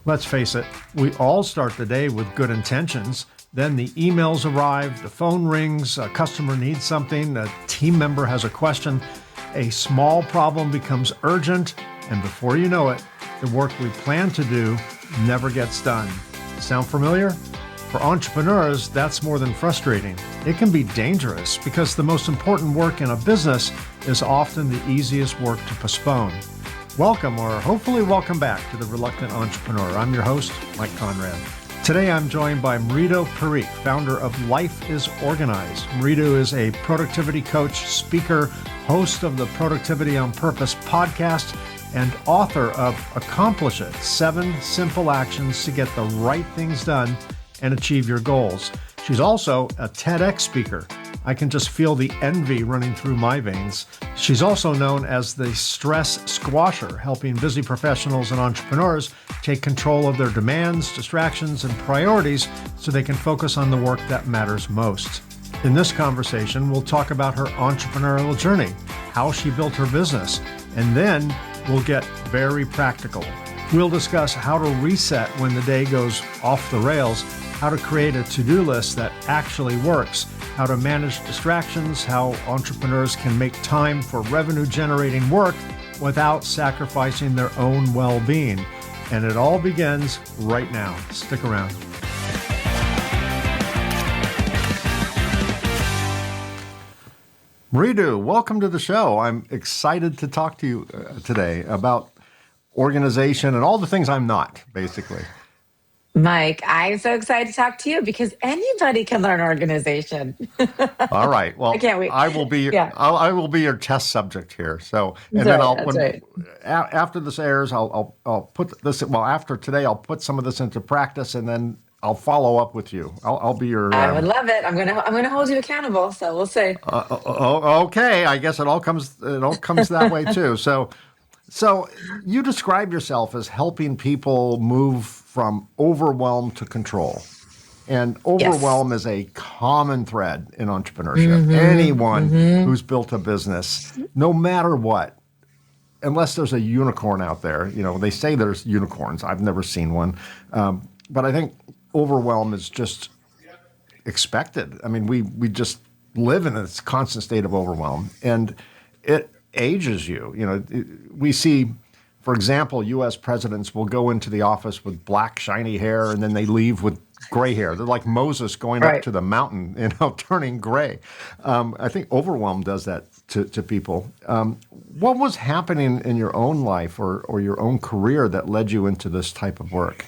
Let's face it, we all start the day with good intentions. Then the emails arrive, the phone rings, a customer needs something, a team member has a question, a small problem becomes urgent, and before you know it, the work we plan to do never gets done. Sound familiar? For entrepreneurs, that's more than frustrating. It can be dangerous because the most important work in a business is often the easiest work to postpone. Welcome, or hopefully welcome back to The Reluctant Entrepreneur. I'm your host, Mike Conrad. Today I'm joined by Mridu Parikh, founder of Life is Organized. Mridu is a productivity coach, speaker, host of the Productivity on Purpose podcast, and author of Accomplish It, 7 Simple Actions to Get the Right Things Done and Achieve Your Goals. She's also a TEDx speaker. I can just feel the envy running through my veins. She's also known as the stress squasher, helping busy professionals and entrepreneurs take control of their demands, distractions, and priorities so they can focus on the work that matters most. In this conversation, we'll talk about her entrepreneurial journey, how she built her business, and then we'll get very practical. We'll discuss how to reset when the day goes off the rails, how to create a to-do list that actually works, how to manage distractions, how entrepreneurs can make time for revenue-generating work without sacrificing their own well-being. And it all begins right now. Stick around. Mridu, welcome to the show. I'm excited to talk to you today about organization and all the things I'm not, basically. Mike, I'm so excited to talk to you because anybody can learn organization. All right. Well, I can't wait. I will be. Yeah. I will be your test subject here. So, and That's then right. After this airs, I'll put this. Well, after today, I'll put some of this into practice, and then I'll follow up with you. I'll be your. I would love it. I'm gonna hold you accountable. So we'll see. Okay. I guess it all comes that way too. So you describe yourself as helping people move from overwhelm to control. And overwhelm is a common thread in entrepreneurship. Anyone who's built a business, no matter what, unless there's a unicorn out there, they say there's unicorns. I've never seen one. But I think overwhelm is just expected. I mean, we just live in this constant state of overwhelm. And it ages you. We see, for example, U.S. presidents will go into the office with black, shiny hair, and then they leave with gray hair. They're like Moses going up to the mountain, turning gray. I think overwhelm does that to people. What was happening in your own life or your own career that led you into this type of work?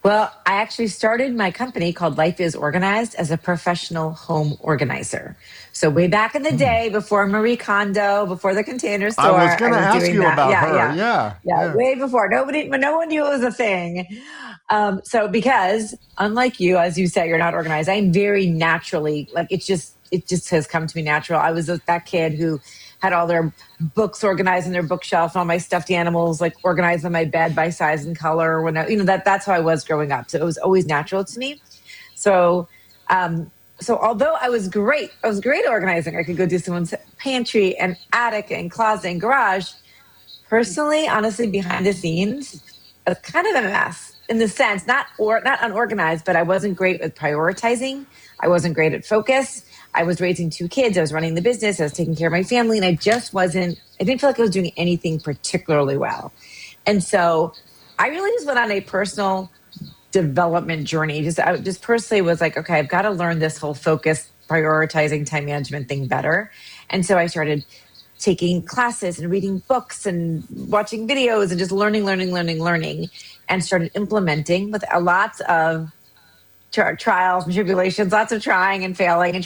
Well, I actually started my company called Life is Organized as a professional home organizer. So way back in the day, before Marie Kondo, before the Container Store, I was going to ask you about her. Yeah, way before. No one knew it was a thing. So because unlike you, as you say, you're not organized. I'm very naturally, it just has come to me natural. I was that kid who had all their books organized in their bookshelf and all my stuffed animals organized on my bed by size and color. That's how I was growing up. So it was always natural to me. So although I was great at organizing. I could go do someone's pantry and attic and closet and garage. Personally, honestly, behind the scenes, I was kind of a mess in the sense, not unorganized, but I wasn't great with prioritizing. I wasn't great at focus. I was raising 2 kids. I was running the business. I was taking care of my family. And I didn't feel like I was doing anything particularly well. And so I really just went on a personal development journey. I just personally was like, okay, I've got to learn this whole focus, prioritizing, time management thing better. And so I started taking classes and reading books and watching videos and just learning, and started implementing with a lot of trials and tribulations, lots of trying and failing.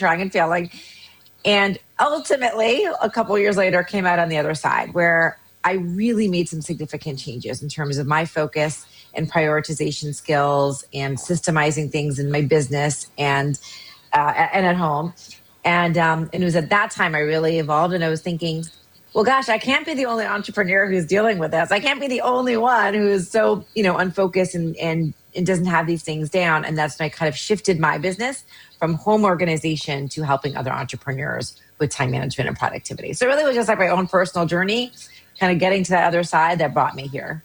And ultimately, a couple of years later, came out on the other side where I really made some significant changes in terms of my focus and prioritization skills and systemizing things in my business and at home. And it was at that time I really evolved, and I was thinking, well, gosh, I can't be the only entrepreneur who's dealing with this. I can't be the only one who's so, unfocused and doesn't have these things down. And that's when I kind of shifted my business from home organization to helping other entrepreneurs with time management and productivity. So it really was just like my own personal journey, kind of getting to that other side that brought me here.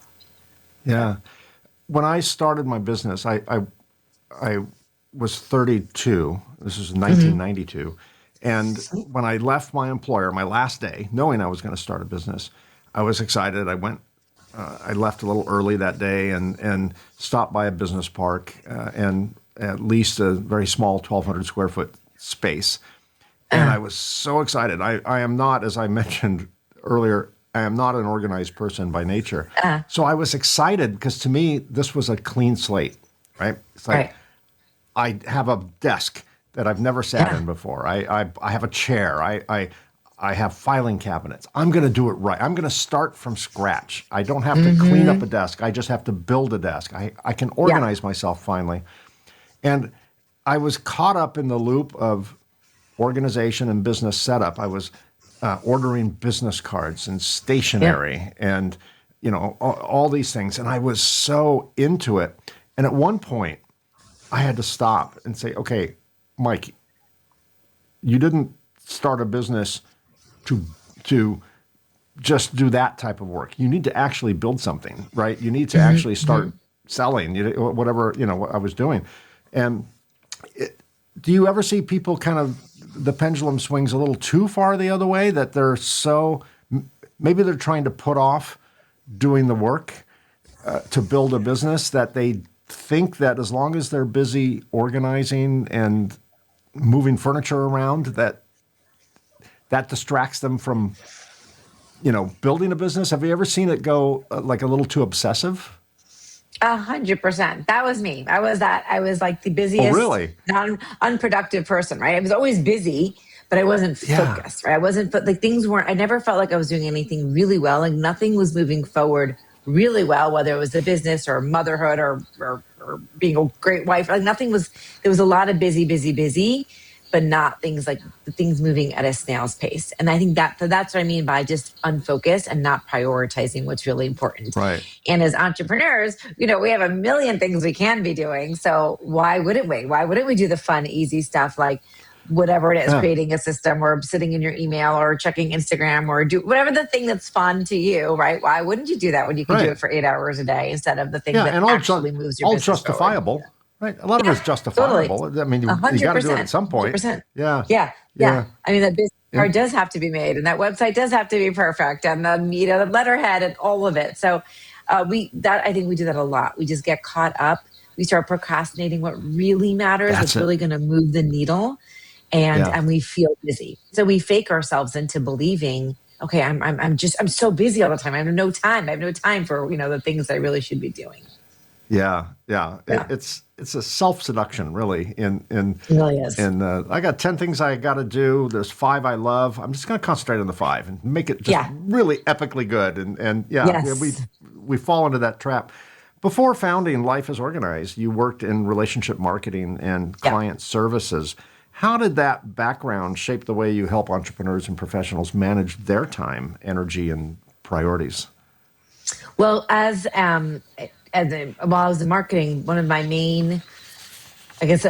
Yeah. When I started my business, I was 32. This was in Mm-hmm. 1992. And when I left my employer, my last day, knowing I was going to start a business, I was excited. I left a little early that day and stopped by a business park and at least a very small 1,200 square foot space. And Uh, I was so excited. I am not, as I mentioned earlier, I am not an organized person by nature. uh, So I was excited because to me, this was a clean slate, right? It's like right. I have a desk that I've never sat Yeah. in before. I have a chair. I have filing cabinets. I'm going to do it right. I'm going to start from scratch. I don't have to clean up Mm-hmm. a desk. I just have to build a desk. I can Yeah. organize myself finally. And I was caught up in the loop of organization and business setup. I was ordering business cards and Yep. stationery and all these things, and I was so into it. And at one point, I had to stop and say, "Okay, Mike, you didn't start a business to to just do that type of work. You need to actually build something, right? You need to actually Mm-hmm. start selling, whatever what I was doing." And do you ever see people kind of the pendulum swings a little too far the other way that they're so maybe they're trying to put off doing the work to build a business that they think that as long as they're busy organizing and moving furniture around that distracts them from building a business. Have you ever seen it go like a little too obsessive? 100%. That was me. I was that. I was like the Oh, busiest, really? unproductive person, right? I was always busy, but I wasn't Yeah. focused, right? I wasn't, but like things weren't, I never felt like I was doing anything really well. Like nothing was moving forward really well, whether it was the business or motherhood or being a great wife. Like nothing was, there was a lot of busy, busy, busy, but not things like the things moving at a snail's pace. And I think that's what I mean by just unfocused and not prioritizing what's really important. Right. And as entrepreneurs, we have a million things we can be doing. So why wouldn't we? Why wouldn't we do the fun, easy stuff like whatever it is, Yeah. creating a system or sitting in your email or checking Instagram or do whatever the thing that's fun to you, right? Why wouldn't you do that when you could do Right. it for 8 hours a day instead of the thing Yeah, that and actually moves your all business forward? justifiable, right? A lot of Yeah, it's totally. justifiable. I mean, A you hundred got to do it at percent, some a hundred point. percent. Yeah. Yeah, yeah. Yeah. I mean, that business And card does have to be made, and that website does have to be perfect, and the letterhead and all of it. So, I think we do that a lot. We just get caught up. We start procrastinating what really matters, that's what's it. really going to move the needle, and Yeah. and we feel busy. So we fake ourselves into believing, okay, I'm so busy all the time. I have no time. I have no time for the things I really should be doing. Yeah. Yeah. Yeah, It's a self seduction, really. it really is. I got 10 things I got to do. There's five I love. I'm just going to concentrate on the five and make it just Yeah. really epically good. And yeah, Yes. we fall into that trap. Before founding Life is Organized, you worked in relationship marketing and Yeah. client services. How did that background shape the way you help entrepreneurs and professionals manage their time, energy, and priorities? Well, while I was in marketing, one of my main, I guess,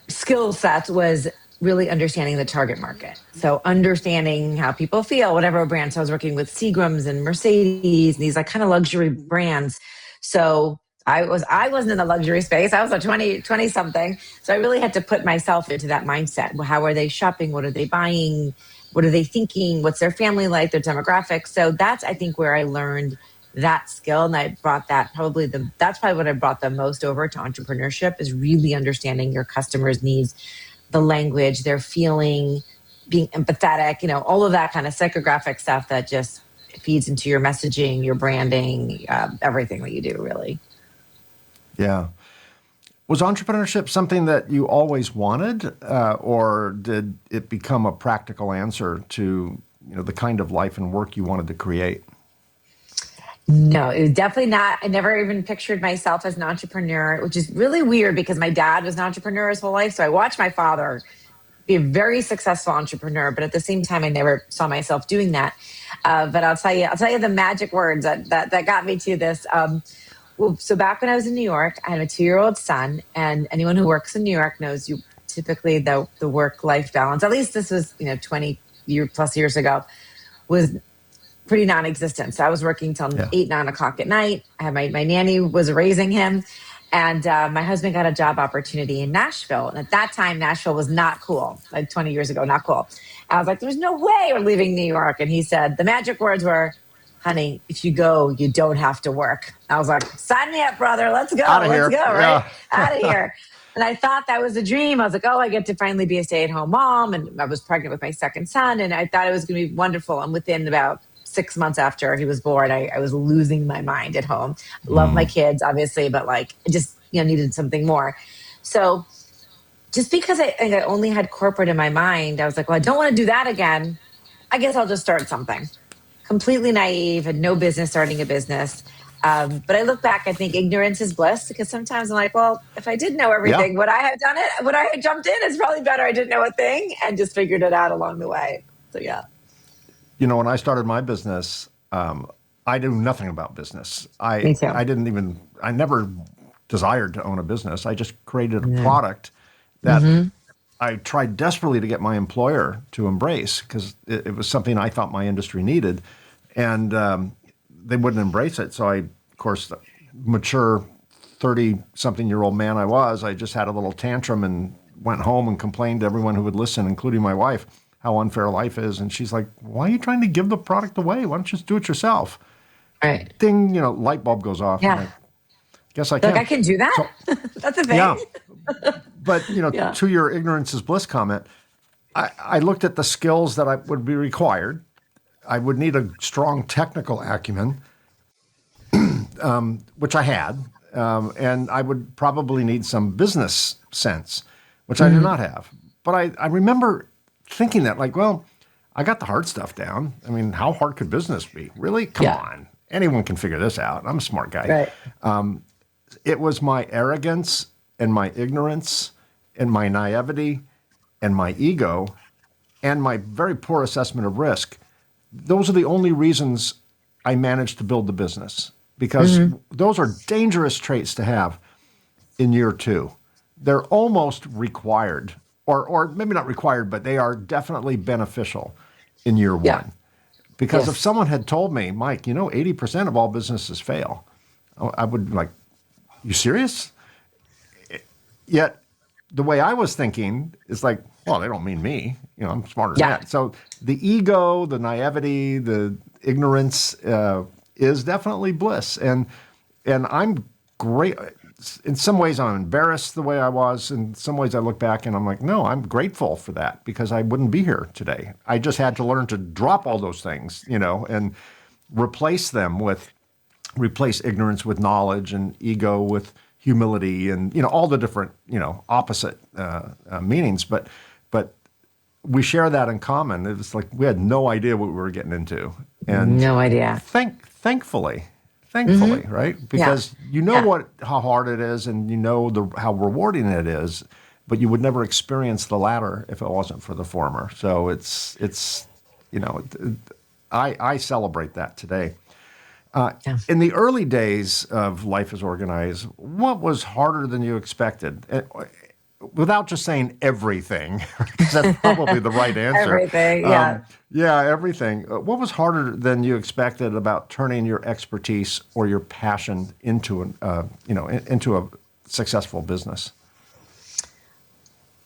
skill sets was really understanding the target market. So understanding how people feel, whatever brand. So I was working with Seagrams and Mercedes and these like kind of luxury brands. So I wasn't in the luxury space. I was a 20 something. So I really had to put myself into that mindset. Well, how are they shopping? What are they buying? What are they thinking? What's their family like? Their demographics. So that's, I think, where I learned that skill. And I brought that's probably what I brought the most over to entrepreneurship is really understanding your customers' needs, the language, their feeling, being empathetic, all of that kind of psychographic stuff that just feeds into your messaging, your branding, everything that you do, really. Yeah. Was entrepreneurship something that you always wanted, or did it become a practical answer to the kind of life and work you wanted to create? No, it was definitely not. I never even pictured myself as an entrepreneur, which is really weird because my dad was an entrepreneur his whole life. So I watched my father be a very successful entrepreneur, but at the same time, I never saw myself doing that. But I'll tell you the magic words that got me to this. Well, so back when I was in New York, I had a 2-year-old son, and anyone who works in New York knows you typically the work life balance. At least this was 20 plus years ago was pretty non-existent. So I was working till Yeah. 8, 9 o'clock at night. I had my nanny was raising him. And my husband got a job opportunity in Nashville. And at that time, Nashville was not cool, like 20 years ago, not cool. I was like, there's no way we're leaving New York. And he said, the magic words were, honey, if you go, you don't have to work. I was like, sign me up, brother. Let's go. Out of Let's here. go, right? Yeah. Out of here. And I thought that was a dream. I was like, oh, I get to finally be a stay-at-home mom. And I was pregnant with my second son. And I thought it was going to be wonderful. And within about 6 months after he was born, I was losing my mind at home. Love my kids, obviously, but like I just needed something more. So just because I only had corporate in my mind, I was like, well, I don't want to do that again. I guess I'll just start something. Completely naive, had no business starting a business. But I look back, I think ignorance is bliss, because sometimes I'm like, well, if I did know Yeah. everything, would I have done it? Would I have jumped in? It's probably better I didn't know a thing and just figured it out along the way. So yeah. When I started my business, I knew nothing about business. Me too. I never desired to own a business. I just created a Yeah. product that I tried desperately to get my employer to embrace, because it was something I thought my industry needed. And they wouldn't embrace it. So I, of course, mature 30-something-year-old man I just had a little tantrum and went home and complained to everyone who would listen, including my wife, how unfair life is. And she's like, why are you trying to give the product away? Why don't you just do it yourself? Right. Ding, light bulb goes off. Yeah. I'm like, guess I can. Like I can do that. So, That's a thing. yeah. But, Yeah. to your ignorance is bliss comment, I looked at the skills that would be required. I would need a strong technical acumen, which I had, and I would probably need some business sense, which I did not have. But I remember thinking that, like, well, I got the hard stuff down. I mean, how hard could business be? Really? Come on. Anyone can figure this out. I'm a smart guy. Right. It was my arrogance and my ignorance and my naivety and my ego and my very poor assessment of risk. Those are the only reasons I managed to build the business, because those are dangerous traits to have in year 2. They're almost required, or maybe not required, but they are definitely beneficial in year 1. Yeah. Because Yes. if someone had told me, Mike, 80% of all businesses fail, I would be like, you serious? Yet the way I was thinking is like, well, they don't mean me. I'm smarter than Yeah. that. So the ego, the naivety, the ignorance is definitely bliss. And I'm great. In some ways, I'm embarrassed the way I was. In some ways, I look back and I'm like, no, I'm grateful for that, because I wouldn't be here today. I just had to learn to drop all those things, and replace ignorance with knowledge, and ego with humility, and all the different opposite meanings. But we share that in common. It's like we had no idea what we were getting into, and No idea. thankfully, right? Because how hard it is, and how rewarding it is, but you would never experience the latter if it wasn't for the former. So it's I celebrate that today. In the early days of Life is Organized, what was harder than you expected? Without just saying everything, because that's probably the right answer. Everything, yeah. Yeah, everything. What was harder than you expected about turning your expertise or your passion into into a successful business?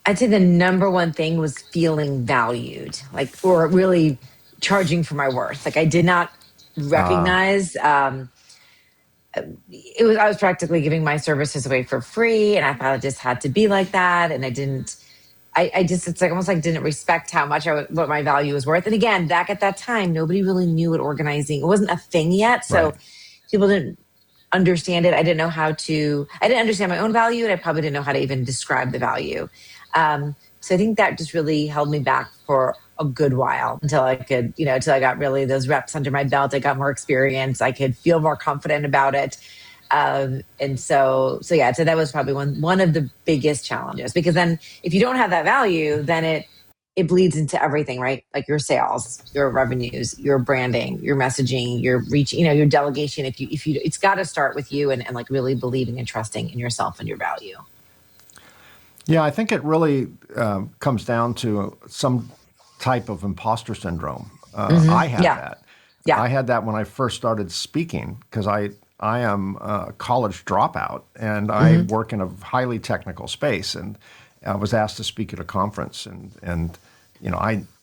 I'd say the number one thing was feeling valued, or really charging for my worth. I did not recognize I was practically giving my services away for free, and I thought it just had to be like that. And I didn't. It's almost like didn't respect how much what my value was worth. And again, back at that time, nobody really knew what organizing. It wasn't a thing yet, so Right. people didn't understand it. I didn't understand my own value, and I probably didn't know how to even describe the value. So I think that just really held me back for a good while until I could, until I got really those reps under my belt. I got more experience. I could feel more confident about it. And so that was probably one of the biggest challenges, because then if you don't have that value, then it bleeds into everything, right? Like your sales, your revenues, your branding, your messaging, your reach, your delegation. If you, it's got to start with you and like really believing and trusting in yourself and your value. Yeah, I think it really comes down to some type of imposter syndrome. I have that. Yeah. I had that when I first started speaking because I am a college dropout and I work in a highly technical space, and I was asked to speak at a conference, and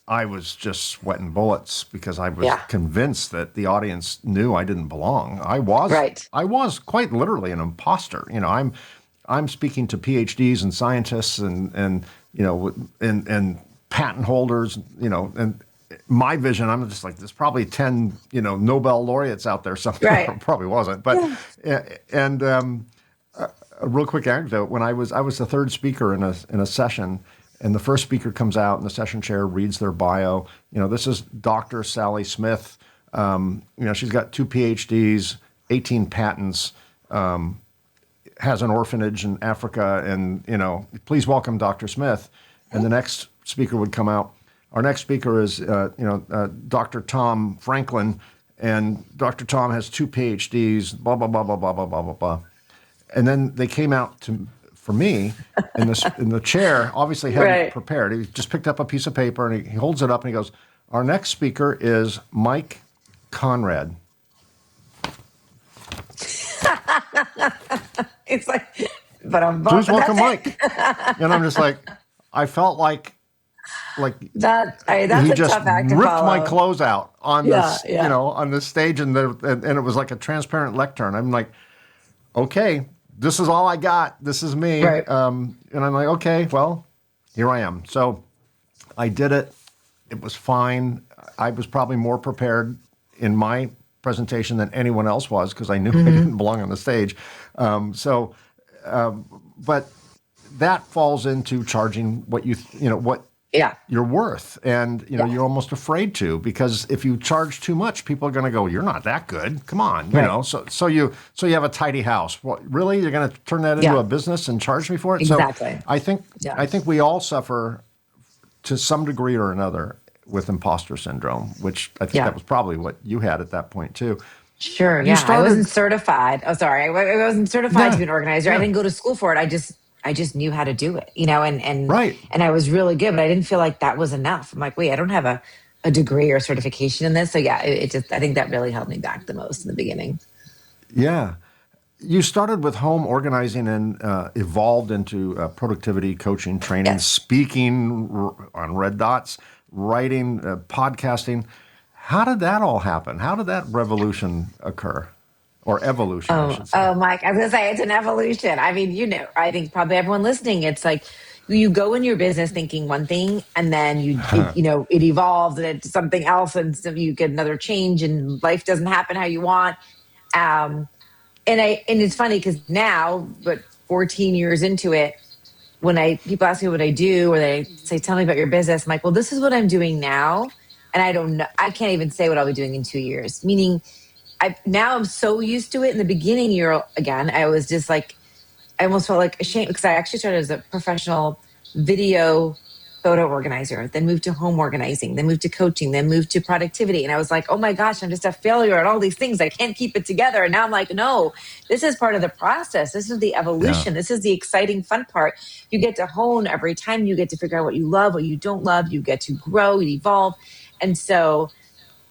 I was just sweating bullets because I was Yeah. convinced that the audience knew I didn't belong. Right. I was quite literally an imposter. I'm speaking to PhDs and scientists and patent holders, and my vision, I'm just like, there's probably 10, Nobel laureates out there somewhere. Right. Probably wasn't, but, Yeah. and a real quick anecdote. When I was the third speaker in a session, and the first speaker comes out, and the session chair reads their bio. This is Dr. Sally Smith. She's got 2 PhDs, 18 patents, has an orphanage in Africa, and please welcome Dr. Smith. And the next speaker would come out. Our next speaker is Dr. Tom Franklin, and Dr. Tom has 2 PhDs. Blah blah blah blah blah blah blah blah blah. And then they came out for me in the chair. Obviously hadn't Right. prepared. He just picked up a piece of paper and he holds it up and he goes, "Our next speaker is Mike Conrad." It's like, but I'm Please welcome that's Mike. And I'm just like, I felt like that's he a just tough act to ripped my follow. clothes out on Yeah. this, Yeah. on this stage, and it was like a transparent lectern. I'm like, okay, this is all I got. This is me. Right. And I'm like, okay, well, here I am. So I did it. It was fine. I was probably more prepared in my presentation than anyone else was because I knew I didn't belong on the stage. But that falls into charging what what Yeah. you're worth, and Yeah. you're almost afraid to, because if you charge too much, people are going to go, "You're not that good. Come on," Right. So you have a tidy house. What, really? You're going to turn that into Yeah. a business and charge me for it? Exactly. So Yeah. I think we all suffer to some degree or another with imposter syndrome, which I think Yeah. that was probably what you had at that point too. Sure. You Yeah. I wasn't started, certified. Oh, sorry. I wasn't certified to yeah, be an organizer. I yeah, didn't go to school for it. I just knew how to do it, right. and I was really good, but I didn't feel like that was enough. I'm like, wait, I don't have a degree or certification in this. So yeah, it just, I think that really held me back the most in the beginning. Yeah. You started with home organizing and evolved into productivity coaching, training, Yes. speaking on Red Dots, writing, podcasting. How did that all happen? How did that revolution occur? Or evolution, I should say. Oh, Mike, I was gonna say it's an evolution. I mean, I think probably everyone listening, it's like you go in your business thinking one thing, and then it evolves and it's something else, and so you get another change, and life doesn't happen how you want. Um, and it's funny because now, but 14 years into it, when people ask me what I do, or they say, "Tell me about your business," I'm like, "Well, this is what I'm doing now," and I don't know, I can't even say what I'll be doing in 2 years. Meaning, I'm so used to it. In the beginning year, again, I was just like, I almost felt like ashamed because I actually started as a professional video photo organizer, then moved to home organizing, then moved to coaching, then moved to productivity. And I was like, oh my gosh, I'm just a failure at all these things. I can't keep it together. And now I'm like, no, this is part of the process. This is the Yeah. evolution. This is the exciting, fun part. You get to hone every time. You get to figure out what you love, what you don't love. You get to grow and evolve. And so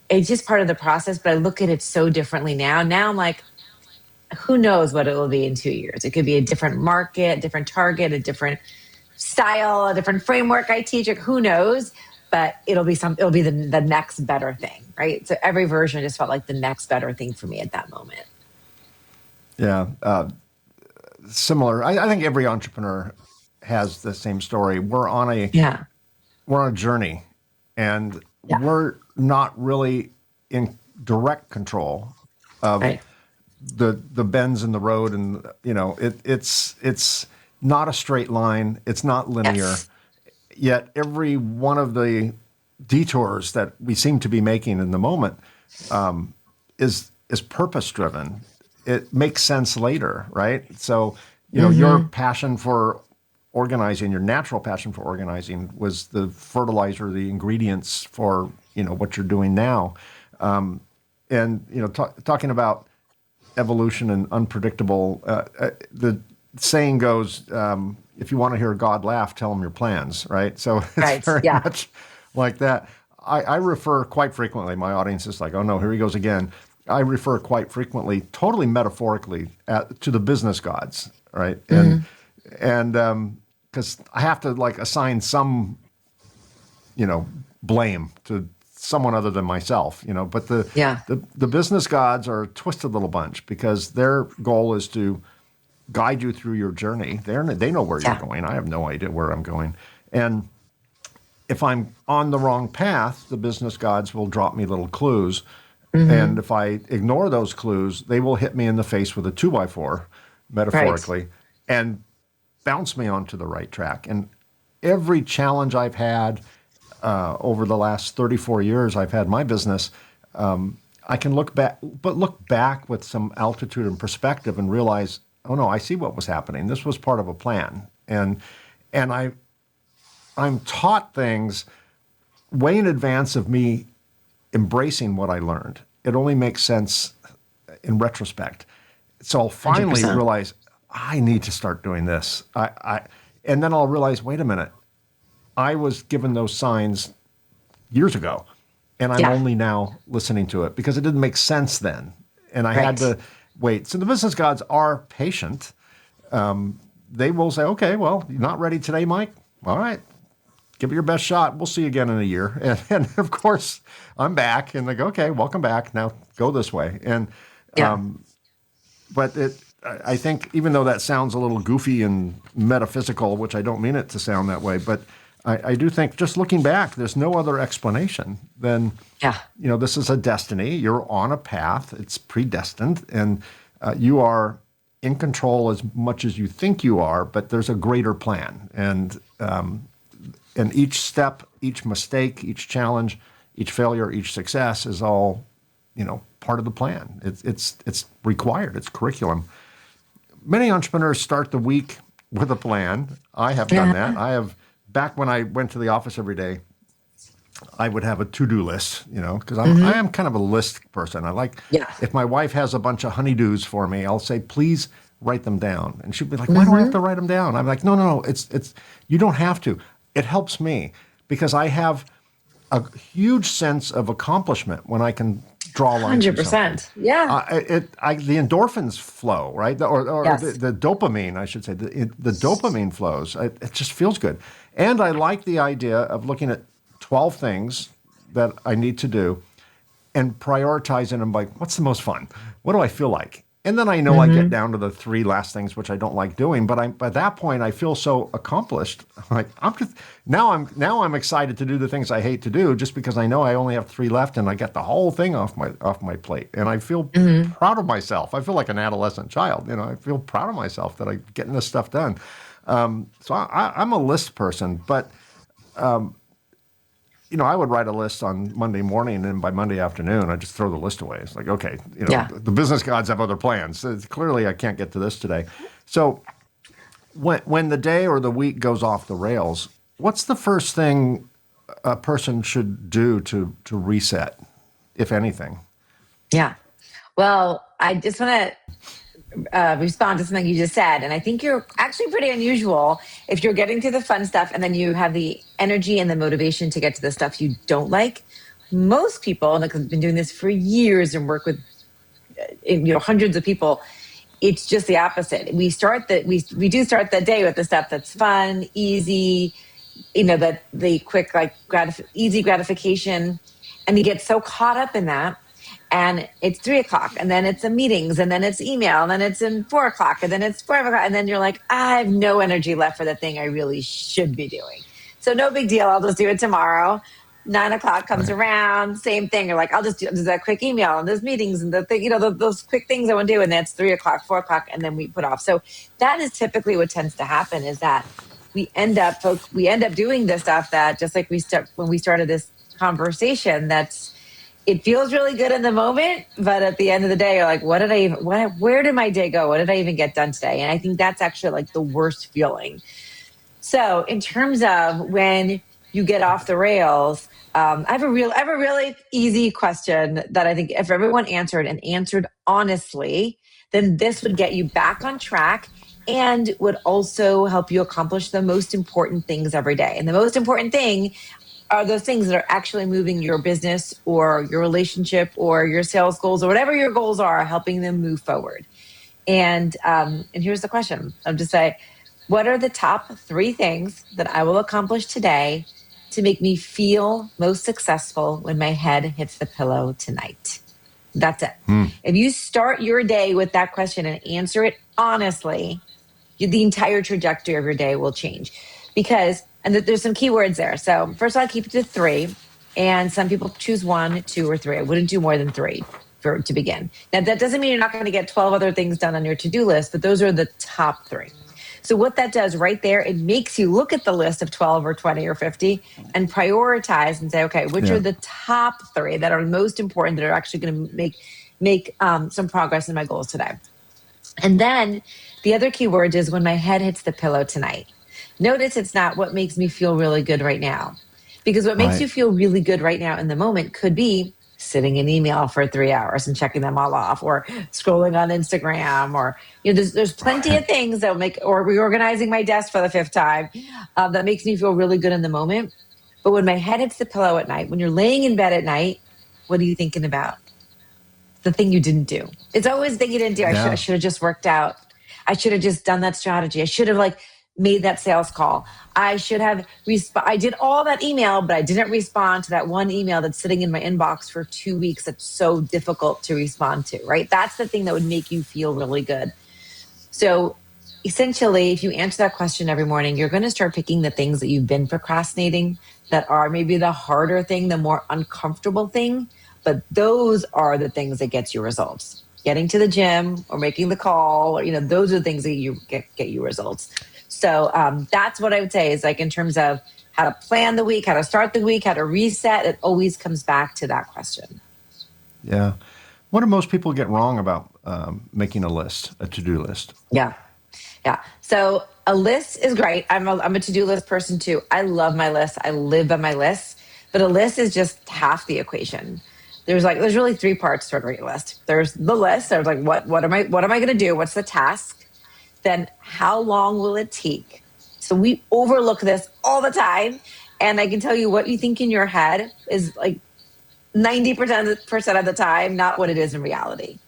it's just part of the process, but I look at it so differently now. Now I'm like, who knows what it will be in 2 years? It could be a different market, a different target, a different style, a different framework I teach. Like, who knows? But it'll be the next better thing, right? So every version just felt like the next better thing for me at that moment. Yeah. Similar. I think every entrepreneur has the same story. Yeah. We're on a journey, and Yeah. we're not really in direct control of Right. the bends in the road, and it's not a straight line. It's not linear. Yes. Yet every one of the detours that we seem to be making in the moment is purpose driven. It makes sense later, right? So your Mm-hmm. passion for organizing, your natural passion for organizing, was the fertilizer, the ingredients for what you're doing now. And talking about evolution and unpredictable, the saying goes, if you want to hear God laugh, tell him your plans, right? So it's Right. very Yeah. much like that. I refer quite frequently. My audience is like, oh no, here he goes again. I refer quite frequently, totally metaphorically, to the business gods, right? And because I have to like assign some, blame to someone other than myself, But Yeah. the business gods are a twisted little bunch because their goal is to guide you through your journey. They know where you're Yeah. going. I have no idea where I'm going, and if I'm on the wrong path, the business gods will drop me little clues. And if I ignore those clues, they will hit me in the face with a 2x4, Right. metaphorically, and bounce me onto the right track. And every challenge I've had over the last 34 years I've had my business, I can look back with some altitude and perspective and realize, oh no, I see what was happening. This was part of a plan. And I'm taught things way in advance of me embracing what I learned. It only makes sense in retrospect. So I'll finally 100%. realize I need to start doing this. And then I'll realize, wait a minute, I was given those signs years ago, and I'm Yeah. only now listening to it because it didn't make sense then, and I had Right. to wait. So the business gods are patient. They will say, okay, well, you're not ready today, Mike. All right, give it your best shot. We'll see you again in a year. And of course, I'm back, and they go, okay, welcome back. Now go this way. And Yeah. but I think even though that sounds a little goofy and metaphysical, which I don't mean it to sound that way, but I do think just looking back, there's no other explanation than, Yeah. this is a destiny. You're on a path. It's predestined, and you are in control as much as you think you are. But there's a greater plan, and each step, each mistake, each challenge, each failure, each success is all, part of the plan. It's required. It's curriculum. Many entrepreneurs start the week with a plan. I have done that. Yeah. I have back when I went to the office every day. I would have a to-do list, because I am kind of a list person. I like Yeah. if my wife has a bunch of honeydews for me, I'll say, please write them down, and she'll be like, why do I have to write them down? I'm like, no, it's you don't have to. It helps me because I have a huge sense of accomplishment when I can draw a line through something. 100%. Yeah. The endorphins flow, right? Or Yes. the dopamine, I should say. The dopamine flows. It just feels good. And I like the idea of looking at 12 things that I need to do and prioritizing them by what's the most fun? What do I feel like? And then I know I get down to the three last things which I don't like doing, but by that point I feel so accomplished. Like I'm excited to do the things I hate to do just because I know I only have three left and I get the whole thing off my plate. And I feel proud of myself. I feel like an adolescent child. I feel proud of myself that I'm getting this stuff done. So I'm a list person, but I would write a list on Monday morning, and by Monday afternoon, I just throw the list away. It's like, okay, Yeah. the business gods have other plans. Clearly, I can't get to this today. So when the day or the week goes off the rails, what's the first thing a person should do to reset, if anything? Yeah. Well, I just want to respond to something you just said. And I think you're actually pretty unusual if you're getting to the fun stuff and then you have the energy and the motivation to get to the stuff you don't like. Most people, and I've been doing this for years and work with hundreds of people, it's just the opposite. We do start the day with the stuff that's fun, easy, that the quick easy gratification, and you get so caught up in that, and it's 3 o'clock, and then it's in meetings, and then it's email, and then it's in 4 o'clock, and then it's 5 o'clock, and then you're like, I have no energy left for the thing I really should be doing. So no big deal. I'll just do it tomorrow. 9 o'clock comes Right. around, same thing. You're like, I'll just do that quick email and those meetings and the thing, those quick things I want to do. And that's 3 o'clock, 4 o'clock, and then we put off. So that is typically what tends to happen is that we end up doing the stuff that just like when we started this conversation, it feels really good in the moment, but at the end of the day, you're like, where did my day go? What did I even get done today? And I think that's actually like the worst feeling. So in terms of when you get off the rails, I have a really easy question that I think if everyone answered honestly, then this would get you back on track and would also help you accomplish the most important things every day. And the most important thing are those things that are actually moving your business or your relationship or your sales goals or whatever your goals are, helping them move forward. And here's the question. I'll just say, what are the top 3 things that I will accomplish today to make me feel most successful when my head hits the pillow tonight? That's it. If you start your day with that question and answer it honestly, the entire trajectory of your day will change. Because, and there's some keywords there. So first of all, keep it to 3. And some people choose 1, 2, or 3. I wouldn't do more than 3 to begin. Now, that doesn't mean you're not going to get 12 other things done on your to-do list, but those are the top 3. So what that does right there, it makes you look at the list of 12 or 20 or 50 and prioritize and say, okay, which are the top 3 that are most important, that are actually going to make some progress in my goals today. And then the other key word is when my head hits the pillow tonight. Notice it's not what makes me feel really good right now. Because what makes you feel really good right now in the moment could be sitting in email for 3 hours and checking them all off, or scrolling on Instagram, or there's plenty of things that will make, or reorganizing my desk for the 5th time, that makes me feel really good in the moment. But when my head hits the pillow at night, when you're laying in bed at night, what are you thinking about? The thing you didn't do. It's always the thing you didn't do. I should have just worked out. I should have just done that strategy. I should have made that sales call. I should have I did all that email, but I didn't respond to that one email that's sitting in my inbox for 2 weeks. That's so difficult to respond to, right? That's the thing that would make you feel really good. So essentially, if you answer that question every morning, you're going to start picking the things that you've been procrastinating that are maybe the harder thing, the more uncomfortable thing. But those are the things that gets you results. Getting to the gym or making the call, or, those are the things that you get you results. So that's what I would say is in terms of how to plan the week, how to start the week, how to reset. It always comes back to that question. Yeah. What do most people get wrong about making a list, a to-do list? Yeah. So a list is great. I'm a to-do list person too. I love my list. I live by my list. But a list is just half the equation. There's really 3 parts to a great list. There's the list. There's what am I going to do? What's the task? Then how long will it take? So we overlook this all the time. And I can tell you what you think in your head is 90% of the time, not what it is in reality.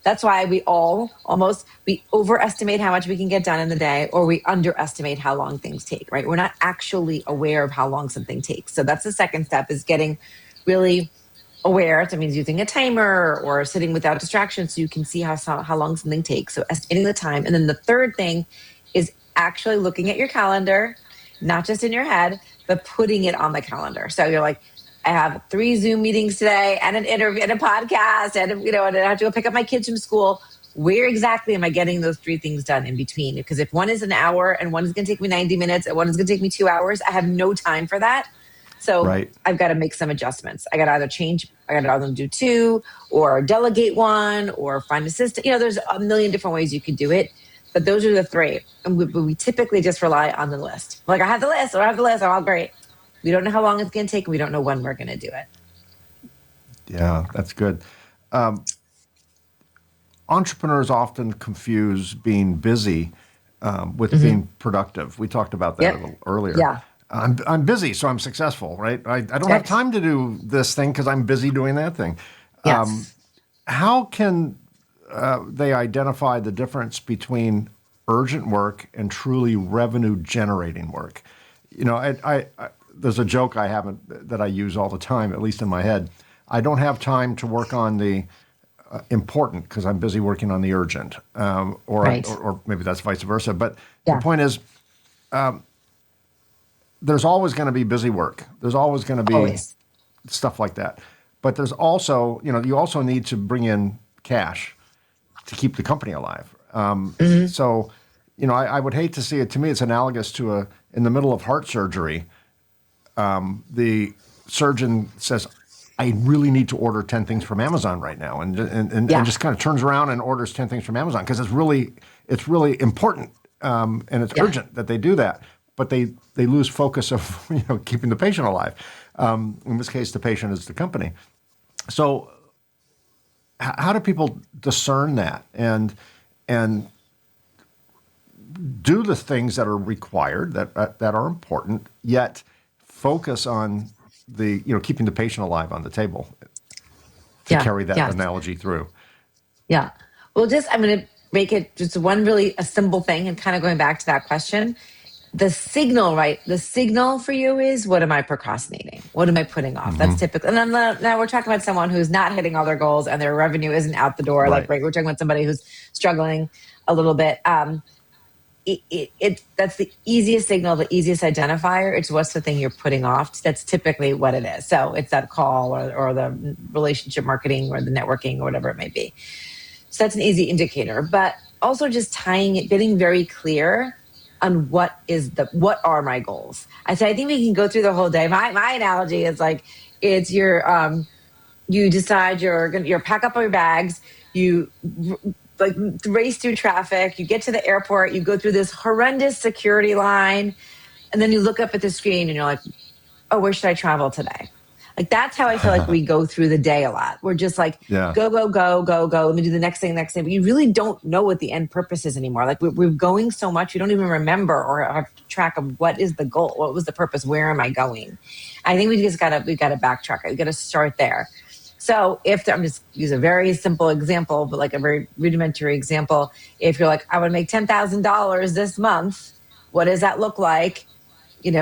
That's why we overestimate how much we can get done in the day, or we underestimate how long things take, right? We're not actually aware of how long something takes. So that's the second step, is getting really aware. That means using a timer or sitting without distractions so you can see how long something takes. So estimating the time. And then the third thing is actually looking at your calendar, not just in your head, but putting it on the calendar. So you're like, I have 3 Zoom meetings today and an interview and a podcast, and and I have to go pick up my kids from school. Where exactly am I getting those 3 things done in between? Because if one is an hour and one is going to take me 90 minutes and one is going to take me 2 hours, I have no time for that. So I've got to make some adjustments. I got to either do 2 or delegate 1 or find an assistant. There's a million different ways you could do it. But those are the 3. And we typically just rely on the list. I have the list, I'm all great. We don't know how long it's going to take. We don't know when we're going to do it. Yeah, that's good. Entrepreneurs often confuse being busy with being productive. We talked about that a little earlier. Yeah. I'm busy, so I'm successful, right? I don't have time to do this thing because I'm busy doing that thing. Yes. How can they identify the difference between urgent work and truly revenue-generating work? There's a joke that I use all the time, at least in my head. I don't have time to work on the important because I'm busy working on the urgent, or maybe that's vice versa. But the point is, there's always going to be busy work. There's always going to be stuff like that. But there's also, you also need to bring in cash to keep the company alive. So, I would hate to see it. To me, it's analogous to in the middle of heart surgery. The surgeon says, I really need to order 10 things from Amazon right now, and just kind of turns around and orders 10 things from Amazon because it's really important and it's urgent that they do that. But they lose focus of keeping the patient alive. In this case, the patient is the company. So how do people discern that and do the things that are required that are important, yet focus on keeping the patient alive on the table to carry that analogy through. Yeah. Well, I'm going to make it just a simple thing, and kind of going back to that question. The signal, right? The signal for you is, what am I procrastinating? What am I putting off? That's typical. And then now we're talking about someone who's not hitting all their goals and their revenue isn't out the door. Right. We're talking about somebody who's struggling a little bit. That's the easiest signal, the easiest identifier. It's what's the thing you're putting off. That's typically what it is. So it's that call or the relationship marketing or the networking or whatever it may be. So that's an easy indicator. But also just tying it, getting very clear on what are my goals. I think we can go through the whole day. My analogy is it's you decide you're pack up all your bags, you race through traffic, you get to the airport, you go through this horrendous security line, and then you look up at the screen and you're like, oh, where should I travel today? That's how I feel like we go through the day a lot. We're just go. Let me do the next thing. But you really don't know what the end purpose is anymore. We're going so much, we don't even remember or have track of what is the goal, what was the purpose, where am I going? I think we've got to backtrack. We've got to start there. So I'm just use a very simple example, but a very rudimentary example. If you're I would make $10,000 this month, what does that look like? 5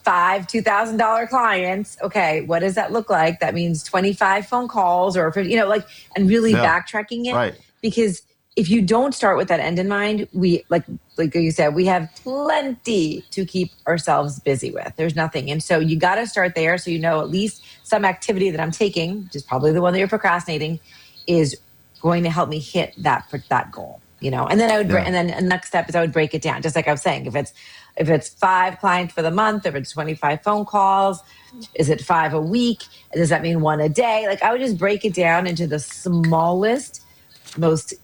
$2,000 clients. Okay, what does that look like? That means 25 phone calls or 50, and really backtracking it. Right. Because if you don't start with that end in mind, we like you said, we have plenty to keep ourselves busy with. There's nothing. And so you got to start there. So at least some activity that I'm taking, which is probably the one that you're procrastinating, is going to help me hit that goal. And then and then the next step is I would break it down. Just like I was saying, if it's 5 clients for the month, if it's 25 phone calls, is it 5 a week? Does that mean 1 a day? I would just break it down into the smallest, most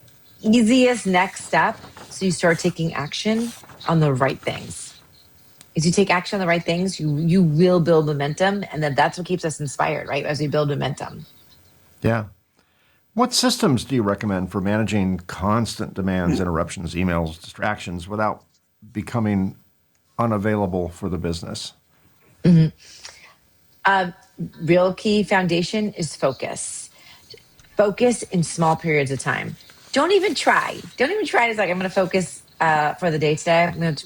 easiest next step. So you start taking action on the right things. As you take action on the right things, you will build momentum. And that's what keeps us inspired, right? As we build momentum. Yeah. What systems do you recommend for managing constant demands, interruptions, emails, distractions without becoming unavailable for the business? Real key foundation is focus. Focus in small periods of time. Don't even try. Don't even try to I'm going to focus for the day today. I'm going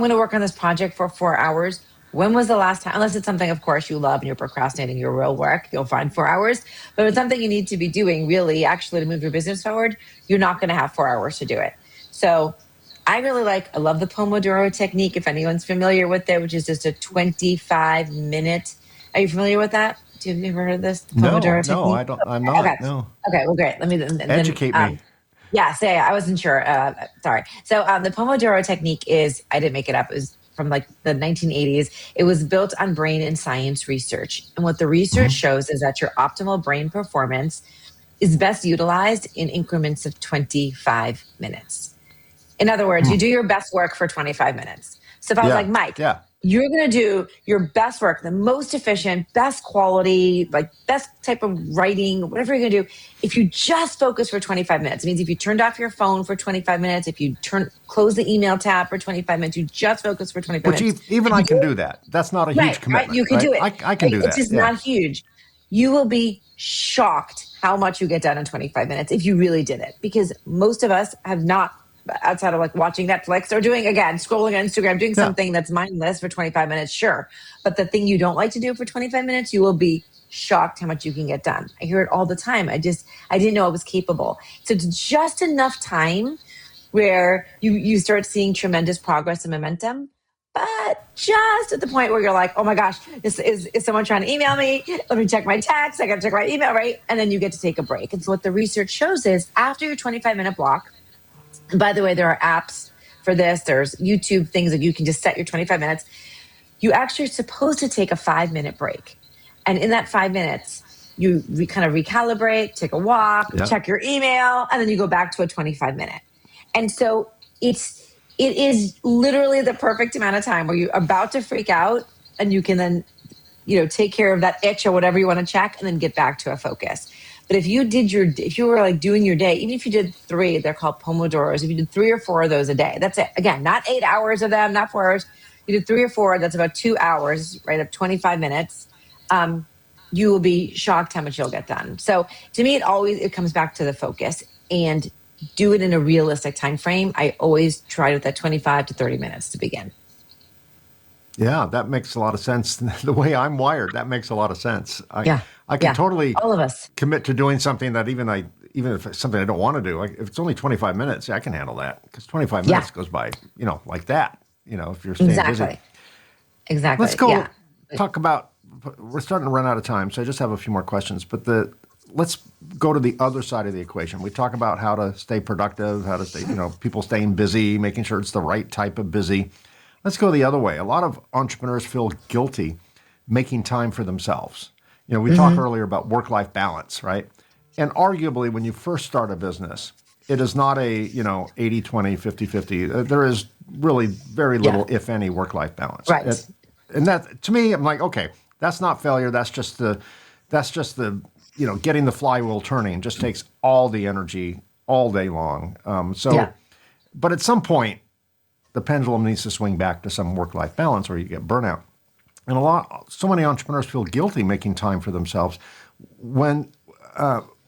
to work on this project for 4 hours. When was the last time? Unless it's something, of course, you love and you're procrastinating your real work, you'll find 4 hours. But if it's something you need to be doing really, actually, to move your business forward, you're not going to have 4 hours to do it. So I love the Pomodoro technique, if anyone's familiar with it, which is just a 25-minute. Are you familiar with that? Have you ever heard of this? Pomodoro technique? I'm not. Okay. No. Okay, well, great. Let me educate me. Yeah, I wasn't sure. Sorry. So the Pomodoro technique I didn't make it up. It was from the 1980s. It was built on brain and science research. And what the research shows is that your optimal brain performance is best utilized in increments of 25 minutes. In other words, you do your best work for 25 minutes. So if I was Mike, you're going to do your best work, the most efficient, best quality, best type of writing, whatever you're going to do. If you just focus for 25 minutes, it means if you turned off your phone for 25 minutes, if you close the email tab for 25 minutes, you just focus for 25 minutes. Which even I can do that. That's not a huge commitment. Right? You can do it. I can do that. It's just not huge. You will be shocked how much you get done in 25 minutes if you really did it. Because most of us have not, outside of watching Netflix or scrolling on Instagram, doing something that's mindless for 25 minutes, sure. But the thing you don't like to do for 25 minutes, you will be shocked how much you can get done. I hear it all the time. I didn't know I was capable. So it's just enough time where you start seeing tremendous progress and momentum, but just at the point where you're like, oh my gosh, is someone trying to email me? Let me check my text. I got to check my email, right? And then you get to take a break. And so what the research shows is after your 25-minute block, and by the way, there are apps for this. There's YouTube things that you can just set your 25 minutes. You actually are supposed to take a 5-minute break. And in that 5 minutes, you kind of recalibrate, take a walk, check your email, and then you go back to a 25-minute. And so it is literally the perfect amount of time where you're about to freak out and you can then, take care of that itch or whatever you want to check and then get back to a focus. But if you were doing your day, even if you did 3, they're called Pomodoros. If you did 3 or 4 of those a day, that's it. Again, not 8 hours of them, not 4 hours. You did 3 or 4, that's about 2 hours, right? Of 25 minutes. you will be shocked how much you'll get done. So to me, it comes back to the focus and do it in a realistic time frame. I always try with that 25 to 30 minutes to begin. Yeah, that makes a lot of sense. The way I'm wired, that makes a lot of sense. Yeah. I can totally all of us commit to doing something that even if it's something I don't want to do, like if it's only 25 minutes, I can handle that because 25 minutes goes by, like that, if you're staying busy. Exactly. Let's go talk about, we're starting to run out of time, so I just have a few more questions, but let's go to the other side of the equation. We talk about how to stay productive, how to stay, people staying busy, making sure it's the right type of busy. Let's go the other way. A lot of entrepreneurs feel guilty making time for themselves. We talked earlier about work-life balance, right? And arguably, when you first start a business, it is not a, 80-20, 50-50. There is really very little, if any, work-life balance. Right. And that, to me, I'm like, okay, that's not failure. That's just the, getting the flywheel turning. Just takes all the energy all day long. But at some point, the pendulum needs to swing back to some work-life balance or you get burnout. And so many entrepreneurs feel guilty making time for themselves when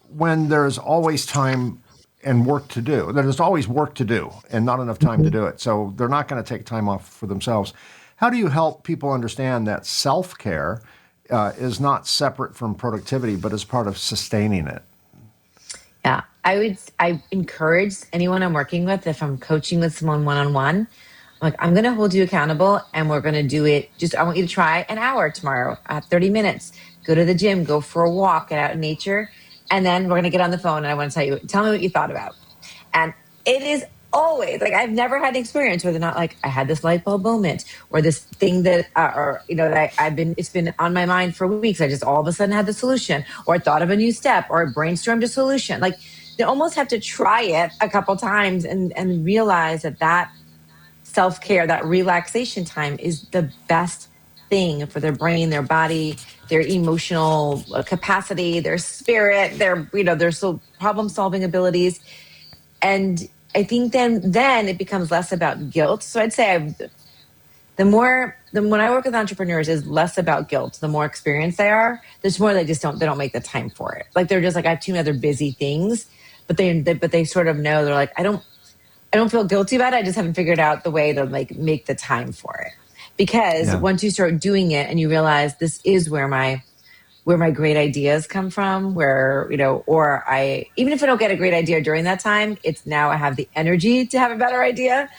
there's always time and work to do. There's always work to do and not enough time to do it. So they're not going to take time off for themselves. How do you help people understand that self-care is not separate from productivity, but is part of sustaining it? Yeah, I encourage anyone I'm working with, if I'm coaching with someone one-on-one, I'm going to hold you accountable and we're going to do it. I want you to try an hour tomorrow, 30 minutes, go to the gym, go for a walk, get out in nature. And then we're going to get on the phone and I want to tell me what you thought about. And it is always I've never had an experience where they're not I had this light bulb moment or this thing that, it's been on my mind for weeks. I just all of a sudden had the solution or I thought of a new step or I brainstormed a solution. They almost have to try it a couple times and realize that self-care, that relaxation time is the best thing for their brain, their body, their emotional capacity, their spirit, their problem-solving abilities. And I think then it becomes less about guilt. So I'd say when I work with entrepreneurs is less about guilt. The more experienced they are, there's more they don't make the time for it. They're just I have too many other busy things, but they sort of know they're I don't feel guilty about it. I just haven't figured out the way to make the time for it. Because once you start doing it and you realize this is where my great ideas come from, or even if I don't get a great idea during that time, it's now I have the energy to have a better idea,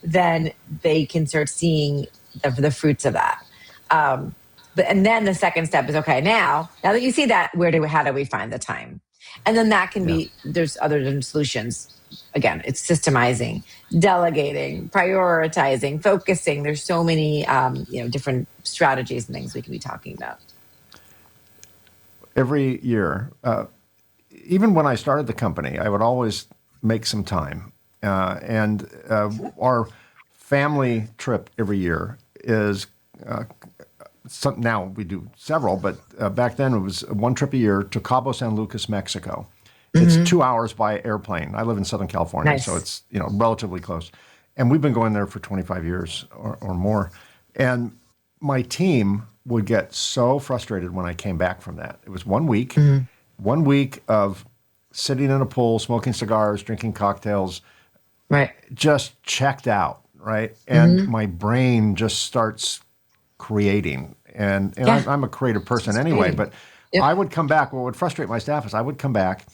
then they can start seeing the fruits of that. And then the second step is, okay, now that you see that, how do we find the time? And then that can be, there's other solutions. Again, it's systemizing, delegating, prioritizing, focusing. There's so many, different strategies and things we can be talking about. Every year, even when I started the company, I would always make some time. And our family trip every year is, now we do several, but back then it was one trip a year to Cabo San Lucas, Mexico. It's 2 hours by airplane. I live in Southern California, so it's relatively close. And we've been going there for 25 years or more. And my team would get so frustrated when I came back from that. It was 1 week, 1 week of sitting in a pool, smoking cigars, drinking cocktails, right? Just checked out, right? And my brain just starts creating. And I'm a creative person anyway, but I would come back. What would frustrate my staff is I would come back,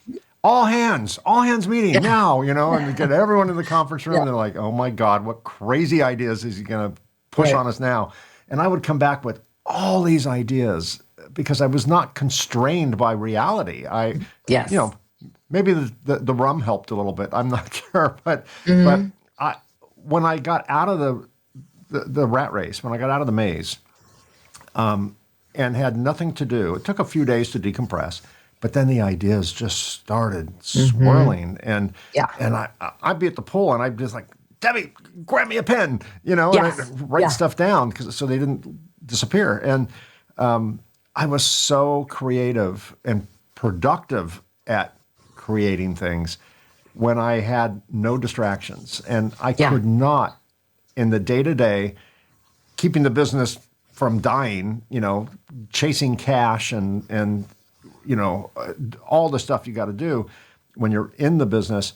all hands meeting now, and get everyone in the conference room. And they're like, oh my God, what crazy ideas is he going to push on us now? And I would come back with all these ideas because I was not constrained by reality. Maybe the rum helped a little bit. I'm not sure, but when I got out of the rat race, when I got out of the maze, and had nothing to do, it took a few days to decompress. But then the ideas just started swirling, and I'd be at the pool, and I'd just Debbie, grab me a pen, and I'd write stuff down so they didn't disappear. And I was so creative and productive at creating things when I had no distractions, and I could not, in the day-to-day, keeping the business from dying, chasing cash and all the stuff you got to do when you're in the business.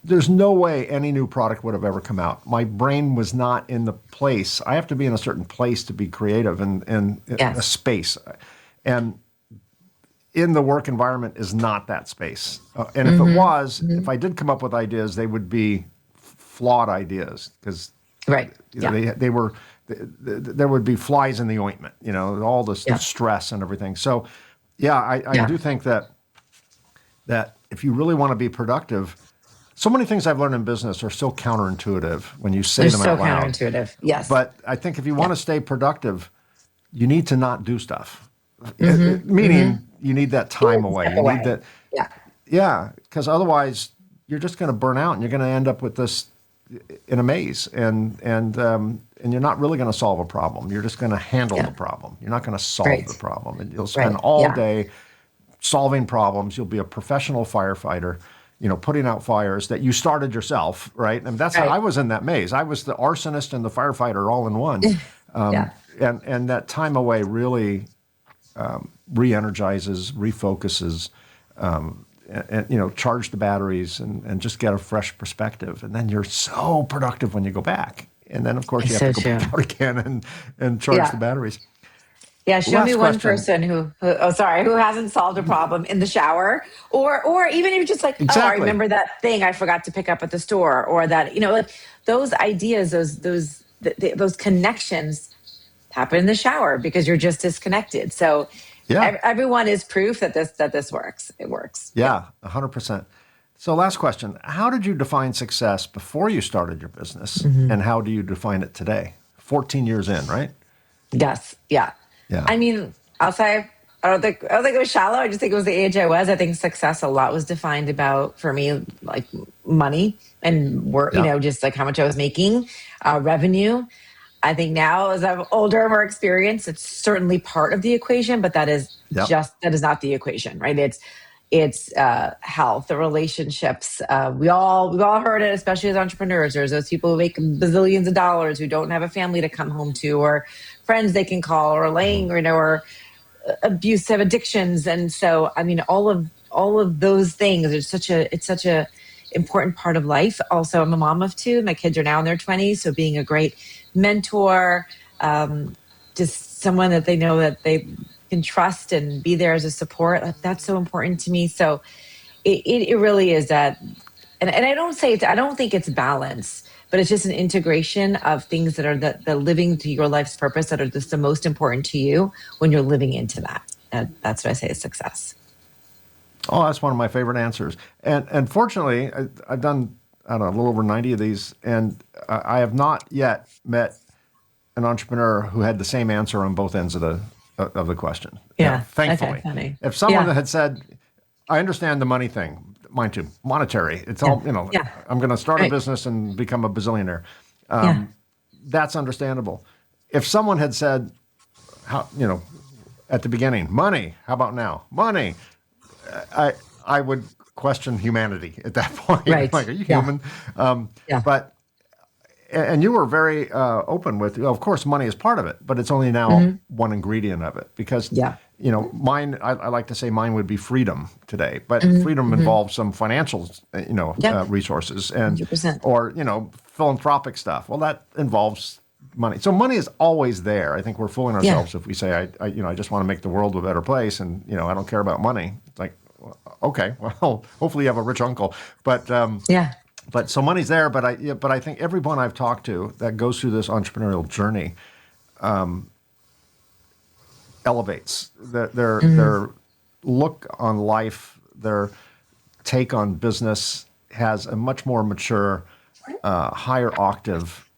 There's no way any new product would have ever come out. My brain was not in the place. I have to be in a certain place to be creative and in a space. And in the work environment is not that space. And if it was, if I did come up with ideas, they would be flawed ideas because they were. There would be flies in the ointment, all the stress and everything. So, I do think that if you really want to be productive, so many things I've learned in business are so counterintuitive when you say them out loud. Counterintuitive, yes. But I think if you want to stay productive, you need to not do stuff. Meaning you need that time away. You need that. Yeah, because otherwise you're just going to burn out and you're going to end up with this in a maze, and you're not really going to solve a problem. You're just going to handle the problem. You're not going to solve the problem. And you'll spend all day solving problems. You'll be a professional firefighter, putting out fires that you started yourself, right? And that's how I was in that maze. I was the arsonist and the firefighter all in one. And that time away really re-energizes, refocuses, and charge the batteries and just get a fresh perspective. And then you're so productive when you go back. And then, of course, you have to go back out again and charge the batteries. Yeah, show me one person who hasn't solved a problem in the shower, or even if just like, I remember that thing I forgot to pick up at the store, or that like those ideas, those connections happen in the shower because you're just disconnected. So everyone is proof that this works. It works. Yeah, 100%. So last question: how did you define success before you started your business, and how do you define it today? 14 years in, right? Yes. Yeah. Yeah. I mean, I'll say I don't think it was shallow. I just think it was the age I was. I think success a lot was defined about, for me, like money and work. Just like how much I was making, revenue. I think now, as I'm older, more experienced, it's certainly part of the equation, but that is not the equation, right? It's health, the relationships. We've all heard it, especially as entrepreneurs. There's those people who make bazillions of dollars who don't have a family to come home to, or friends they can call, or or abusive addictions. And so, I mean, all of those things. It's such a important part of life. Also, I'm a mom of two. My kids are now in their 20s, so being a great mentor, just someone that they know that they can trust and be there as a support. That's so important to me. So it really is that. And I don't think it's balance, but it's just an integration of things that are the living to your life's purpose, that are just the most important to you when you're living into that. That's what I say is success. Oh, that's one of my favorite answers. And fortunately, I've done, a little over 90 of these, and I have not yet met an entrepreneur who had the same answer on both ends of the question. Yeah, thankfully. funny. If someone had said, I understand the money thing, mine too, monetary, it's all, I'm going to start a business and become a bazillionaire. That's understandable. If someone had said, how, at the beginning, money, how about now? Money. I would question humanity at that point. Right. Like, are you human? But and you were very open with, of course, money is part of it, but it's only now one ingredient of it. Because mine, I like to say mine would be freedom today, but freedom involves some financial, resources and 100%. or philanthropic stuff. Well, that involves money. So money is always there. I think we're fooling ourselves if we say, I just want to make the world a better place, and I don't care about money. It's like, okay, well, hopefully you have a rich uncle, but But so money's there. But I think everyone I've talked to that goes through this entrepreneurial journey elevates their look on life, their take on business has a much more mature, higher octave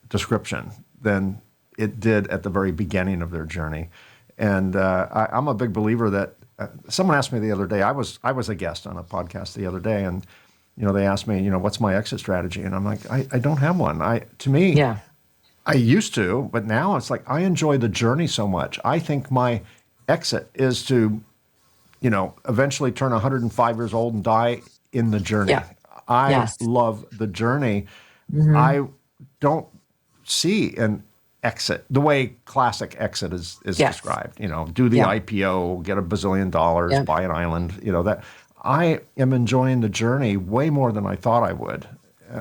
description than it did at the very beginning of their journey. And I'm a big believer that someone asked me the other day. I was a guest on a podcast the other day, and they asked me, what's my exit strategy? And I'm like, I don't have one. I used to, but now it's like I enjoy the journey so much. I think my exit is to, eventually turn 105 years old and die in the journey. Yeah. I love the journey. I don't see an exit, the way classic exit is Yes. described. Do the IPO, get $1 billion, buy an island. That I am enjoying the journey way more than I thought I would.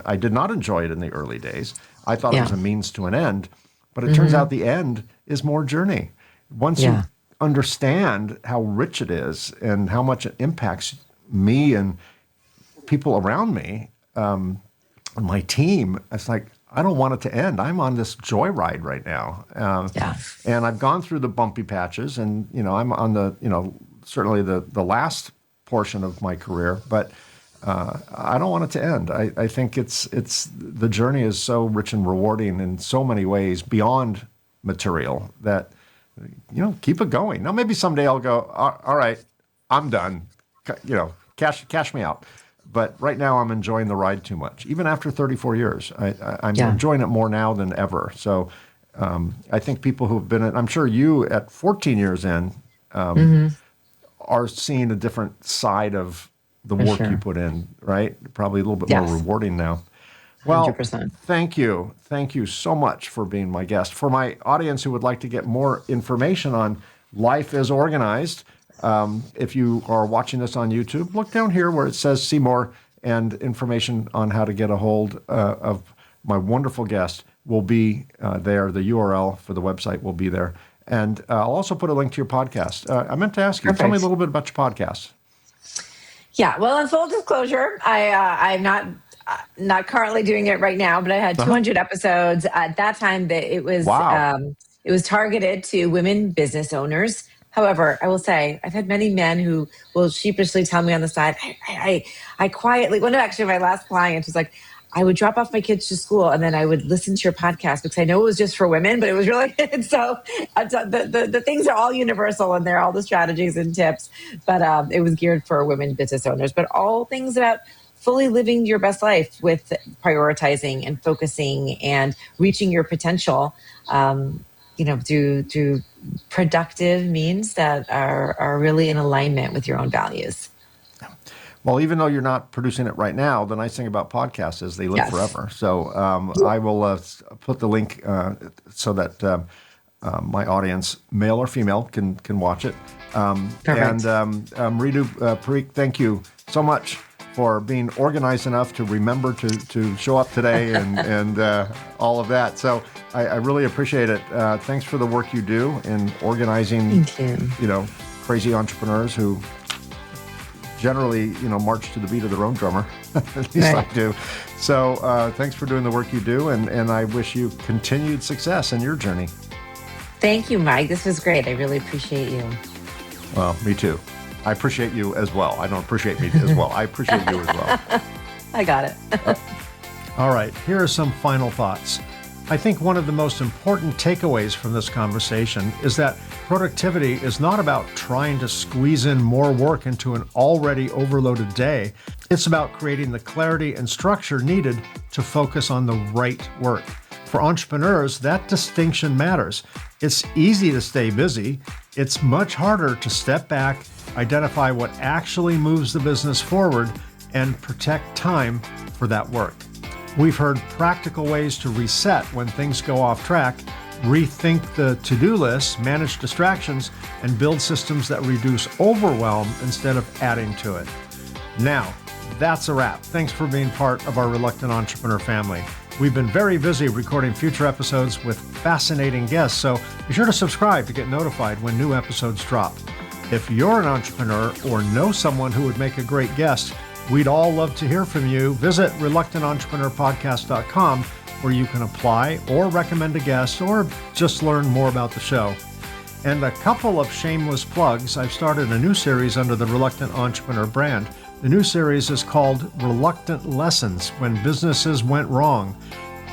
I did not enjoy it in the early days. I thought it was a means to an end, but it turns out the end is more journey. Once you understand how rich it is and how much it impacts me and people around me, and my team, it's like, I don't want it to end. I'm on this joyride right now. And I've gone through the bumpy patches, and, I'm on the, certainly the last portion of my career, but I don't want it to end. I think it's the journey is so rich and rewarding in so many ways beyond material that, keep it going. Now, maybe someday I'll go, all right, I'm done. Cash me out. But right now I'm enjoying the ride too much. Even after 34 years, I'm enjoying it more now than ever. So I think people who've been, I'm sure you at 14 years in, are seeing a different side of the work you put in, right? Probably a little bit more rewarding now. Well, 100%. Thank you. Thank you so much for being my guest. For my audience who would like to get more information on Life is Organized, if you are watching this on YouTube, look down here where it says see more, and information on how to get a hold of my wonderful guest will be there. The URL for the website will be there. And I'll also put a link to your podcast. I meant to ask you, tell me a little bit about your podcast. Yeah, well, in full disclosure, I'm not currently doing it right now, but I had 200 episodes. At that time, it was targeted to women business owners. However, I will say I've had many men who will sheepishly tell me on the side, I quietly, actually my last client was like, I would drop off my kids to school and then I would listen to your podcast because I know it was just for women, but it was really good. So the things are all universal and they're all the strategies and tips, but it was geared for women business owners, but all things about fully living your best life with prioritizing and focusing and reaching your potential, through productive means that are really in alignment with your own values. Well, even though you're not producing it right now, the nice thing about podcasts is they live forever. So I will put the link so that my audience, male or female, can watch it. Perfect. And Mridu Parikh, thank you so much for being organized enough to remember to show up today and all of that. So I really appreciate it. Thanks for the work you do in organizing, crazy entrepreneurs who generally, march to the beat of their own drummer. At least I do. So thanks for doing the work you do, and I wish you continued success in your journey. Thank you, Mike. This was great. I really appreciate you. Well, me too. I appreciate you as well. I don't appreciate me as well. I appreciate you as well. I got it. All right, here are some final thoughts. I think one of the most important takeaways from this conversation is that productivity is not about trying to squeeze in more work into an already overloaded day. It's about creating the clarity and structure needed to focus on the right work. For entrepreneurs, that distinction matters. It's easy to stay busy. It's much harder to step back, identify what actually moves the business forward, and protect time for that work. We've heard practical ways to reset when things go off track, rethink the to-do list, manage distractions, and build systems that reduce overwhelm instead of adding to it. Now, that's a wrap. Thanks for being part of our Reluctant Entrepreneur family. We've been very busy recording future episodes with fascinating guests, so be sure to subscribe to get notified when new episodes drop. If you're an entrepreneur or know someone who would make a great guest, we'd all love to hear from you. Visit reluctantentrepreneur.podcast.com where you can apply or recommend a guest or just learn more about the show. And a couple of shameless plugs. I've started a new series under the Reluctant Entrepreneur brand. The new series is called Reluctant Lessons When Businesses Went Wrong.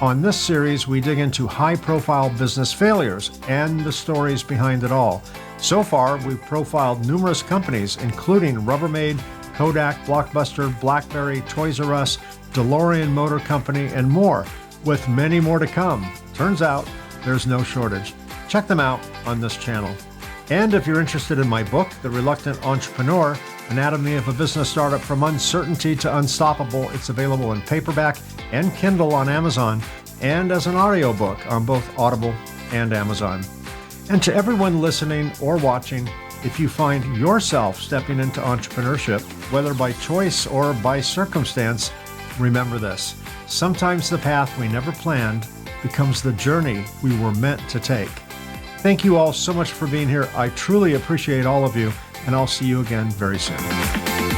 On this series, we dig into high-profile business failures and the stories behind it all. So far, we've profiled numerous companies, including Rubbermaid, Kodak, Blockbuster, BlackBerry, Toys R Us, DeLorean Motor Company, and more, with many more to come. Turns out, there's no shortage. Check them out on this channel. And if you're interested in my book, The Reluctant Entrepreneur, Anatomy of a Business Startup from Uncertainty to Unstoppable, it's available in paperback and Kindle on Amazon, and as an audiobook on both Audible and Amazon. And to everyone listening or watching, if you find yourself stepping into entrepreneurship, whether by choice or by circumstance, remember this. Sometimes the path we never planned becomes the journey we were meant to take. Thank you all so much for being here. I truly appreciate all of you, and I'll see you again very soon.